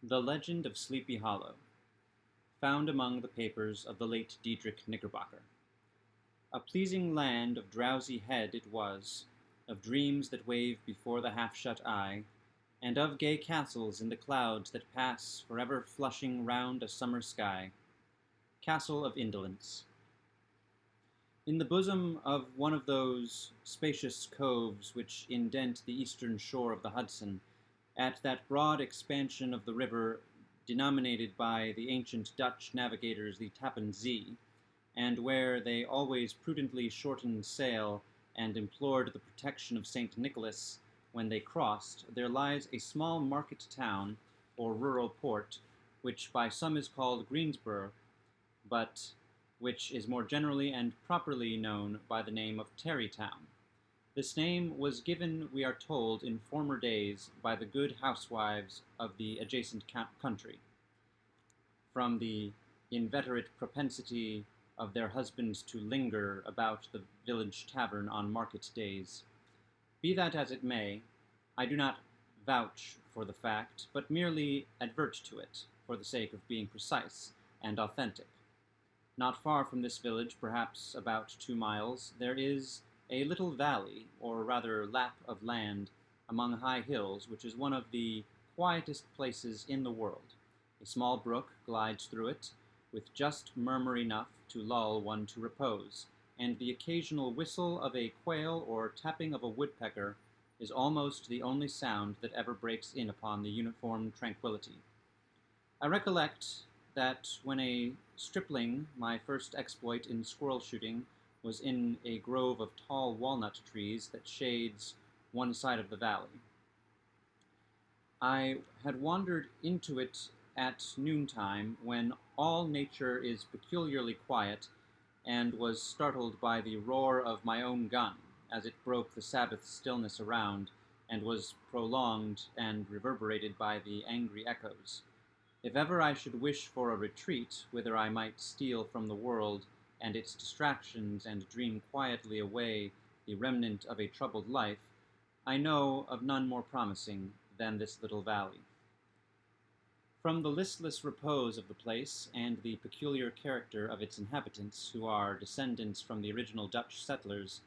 The Legend of Sleepy Hollow, found among the papers of the late Diedrich Knickerbocker. A pleasing land of drowsy head it was, of dreams that wave before the half-shut eye, and of gay castles in the clouds that pass forever flushing round a summer sky. Castle of Indolence. In the bosom of one of those spacious coves which indent the eastern shore of the Hudson, at that broad expansion of the river denominated by the ancient Dutch navigators the Tappan Zee, and where they always prudently shortened sail and implored the protection of St. Nicholas when they crossed, there lies a small market town, or rural port, which by some is called Greensboro, but which is more generally and properly known by the name of Tarrytown. This name was given, we are told, in former days by the good housewives of the adjacent country, from the inveterate propensity of their husbands to linger about the village tavern on market days. Be that as it may, I do not vouch for the fact, but merely advert to it, for the sake of being precise and authentic. Not far from this village, perhaps about 2 miles, there is a little valley, or rather lap of land, among high hills, which is one of the quietest places in the world. A small brook glides through it, with just murmur enough to lull one to repose, and the occasional whistle of a quail or tapping of a woodpecker is almost the only sound that ever breaks in upon the uniform tranquillity. I recollect that when a stripling, my first exploit in squirrel shooting was in a grove of tall walnut trees that shades one side of the valley. I had wandered into it at noontime, when all nature is peculiarly quiet, and was startled by the roar of my own gun, as it broke the Sabbath stillness around, and was prolonged and reverberated by the angry echoes. If ever I should wish for a retreat, whither I might steal from the world and its distractions, and dream quietly away the remnant of a troubled life, I know of none more promising than this little valley. From the listless repose of the place, and the peculiar character of its inhabitants, who are descendants from the original Dutch settlers,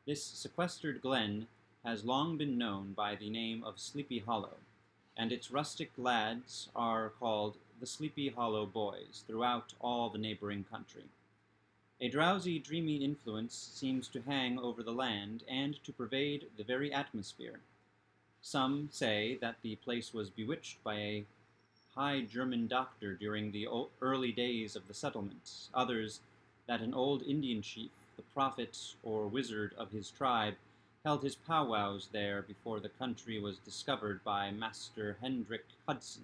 this sequestered glen has long been known by the name of Sleepy Hollow, and its rustic lads are called the Sleepy Hollow Boys throughout all the neighboring country. A drowsy, dreamy influence seems to hang over the land and to pervade the very atmosphere. Some say that the place was bewitched by a high German doctor during the early days of the settlement. Others, that an old Indian chief, the prophet or wizard of his tribe, held his powwows there before the country was discovered by Master Hendrik Hudson.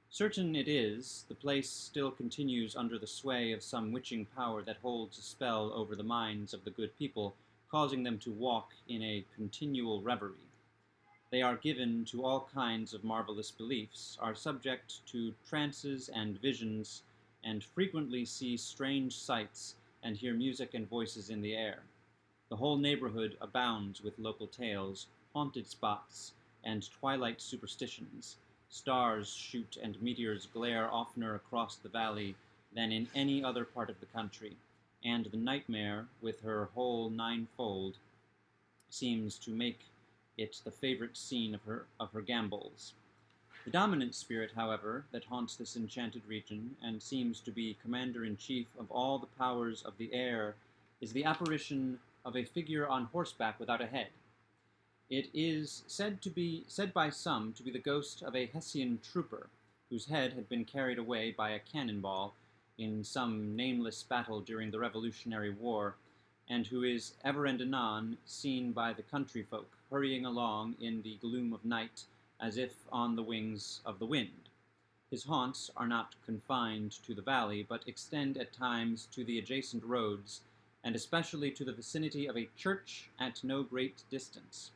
Certain it is, the place still continues under the sway of some witching power that holds a spell over the minds of the good people, causing them to walk in a continual reverie. They are given to all kinds of marvelous beliefs, are subject to trances and visions, and frequently see strange sights and hear music and voices in the air. The whole neighborhood abounds with local tales, haunted spots, and twilight superstitions. Stars shoot and meteors glare oftener across the valley than in any other part of the country, and the nightmare, with her whole ninefold, seems to make it the favorite scene of her gambols. The dominant spirit, however, that haunts this enchanted region, and seems to be commander-in-chief of all the powers of the air, is the apparition of a figure on horseback without a head. It is said by some to be the ghost of a Hessian trooper, whose head had been carried away by a cannonball in some nameless battle during the Revolutionary War, and who is ever and anon seen by the country folk, hurrying along in the gloom of night, as if on the wings of the wind. His haunts are not confined to the valley, but extend at times to the adjacent roads, and especially to the vicinity of a church at no great distance.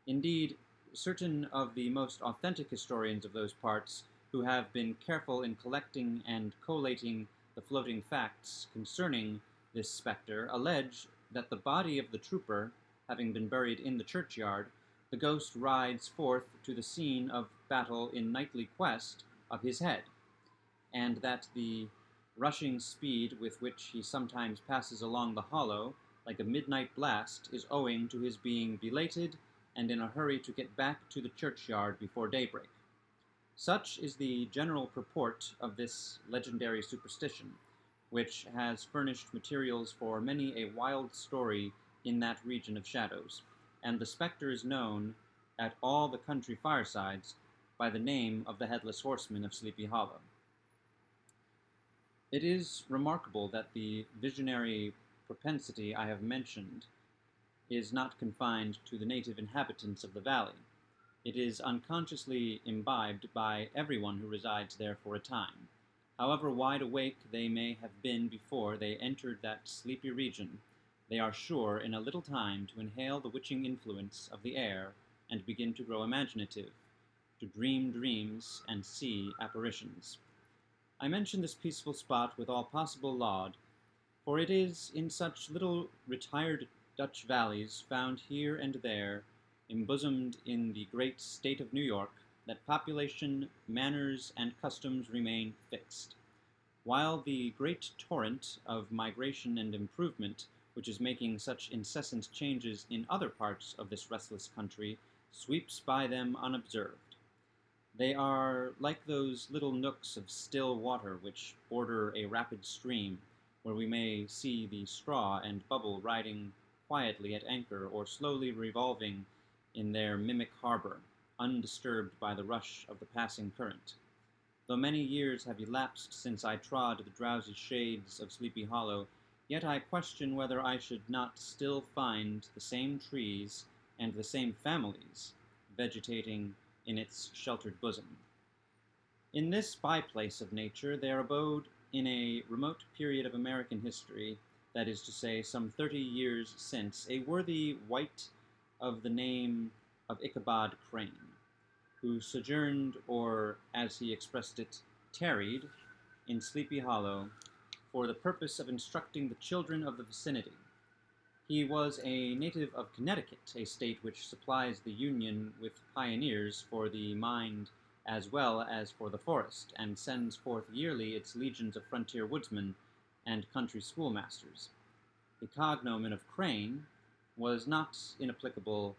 Indeed, certain of the most authentic historians of those parts, who have been careful in collecting and collating the floating facts concerning this spectre, allege that the body of the trooper, having been buried in the churchyard, the ghost rides forth to the scene of battle in nightly quest of his head, and that the rushing speed with which he sometimes passes along the hollow like a midnight blast is owing to his being belated and in a hurry to get back to the churchyard before daybreak. Such is the general purport of this legendary superstition, which has furnished materials for many a wild story in that region of shadows, and the spectre is known at all the country firesides by the name of the Headless Horseman of Sleepy Hollow. It is remarkable that the visionary propensity I have mentioned is not confined to the native inhabitants of the valley. It is unconsciously imbibed by everyone who resides there for a time. However wide awake they may have been before they entered that sleepy region, they are sure in a little time to inhale the witching influence of the air and begin to grow imaginative, to dream dreams and see apparitions. I mention this peaceful spot with all possible laud, for it is in such little retired Dutch valleys found here and there, embosomed in the great state of New York, that population, manners, and customs remain fixed, while the great torrent of migration and improvement, which is making such incessant changes in other parts of this restless country, sweeps by them unobserved. They are like those little nooks of still water which border a rapid stream, where we may see the straw and bubble riding quietly at anchor or slowly revolving in their mimic harbor, undisturbed by the rush of the passing current. Though many years have elapsed since I trod the drowsy shades of Sleepy Hollow, yet I question whether I should not still find the same trees and the same families vegetating in its sheltered bosom. In this by-place of nature there abode, in a remote period of American history, that is to say, some 30 years since, a worthy wight of the name of Ichabod Crane, who sojourned, or, as he expressed it, tarried, in Sleepy Hollow, for the purpose of instructing the children of the vicinity. He was a native of Connecticut, a state which supplies the Union with pioneers for the mind as well as for the forest, and sends forth yearly its legions of frontier woodsmen and country schoolmasters. The cognomen of Crane was not inapplicable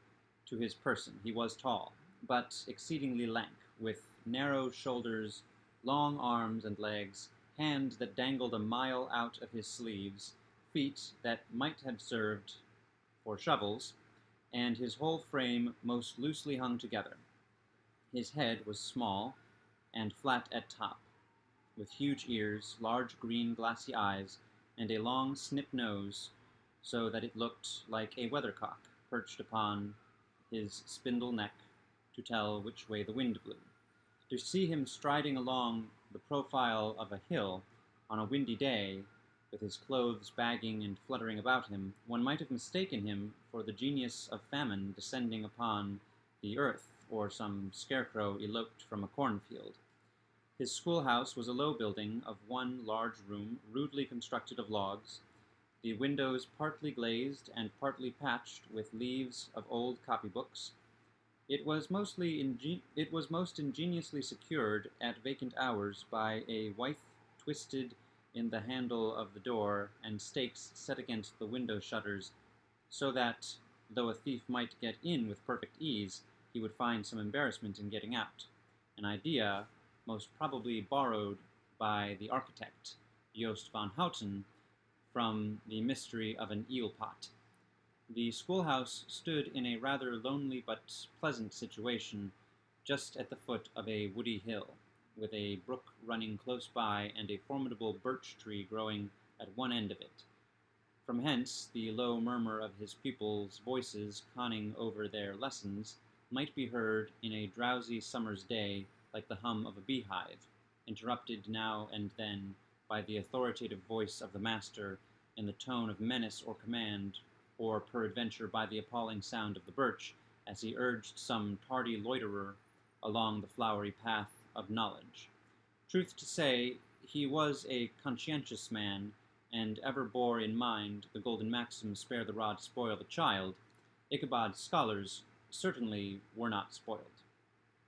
to his person. He was tall, but exceedingly lank, with narrow shoulders, long arms and legs, hands that dangled a mile out of his sleeves, feet that might have served for shovels, and his whole frame most loosely hung together. His head was small and flat at top, with huge ears, large green glassy eyes, and a long snip nose, so that it looked like a weathercock perched upon his spindle neck to tell which way the wind blew. To see him striding along the profile of a hill on a windy day, with his clothes bagging and fluttering about him, one might have mistaken him for the genius of famine descending upon the earth, or some scarecrow eloped from a cornfield. His schoolhouse was a low building of one large room, rudely constructed of logs, the windows partly glazed and partly patched with leaves of old copybooks. It was most ingeniously secured at vacant hours by a withe twisted in the handle of the door and stakes set against the window shutters, so that, though a thief might get in with perfect ease, he would find some embarrassment in getting out, an idea most probably borrowed by the architect, Jost van Houten, from the mystery of an eel pot. The schoolhouse stood in a rather lonely but pleasant situation, just at the foot of a woody hill, with a brook running close by and a formidable birch tree growing at one end of it. From hence the low murmur of his pupils' voices conning over their lessons might be heard in a drowsy summer's day like the hum of a beehive, interrupted now and then by the authoritative voice of the master in the tone of menace or command, or peradventure by the appalling sound of the birch as he urged some tardy loiterer along the flowery path of knowledge. Truth to say, he was a conscientious man, and ever bore in mind the golden maxim, spare the rod, spoil the child. Ichabod's scholars certainly were not spoiled.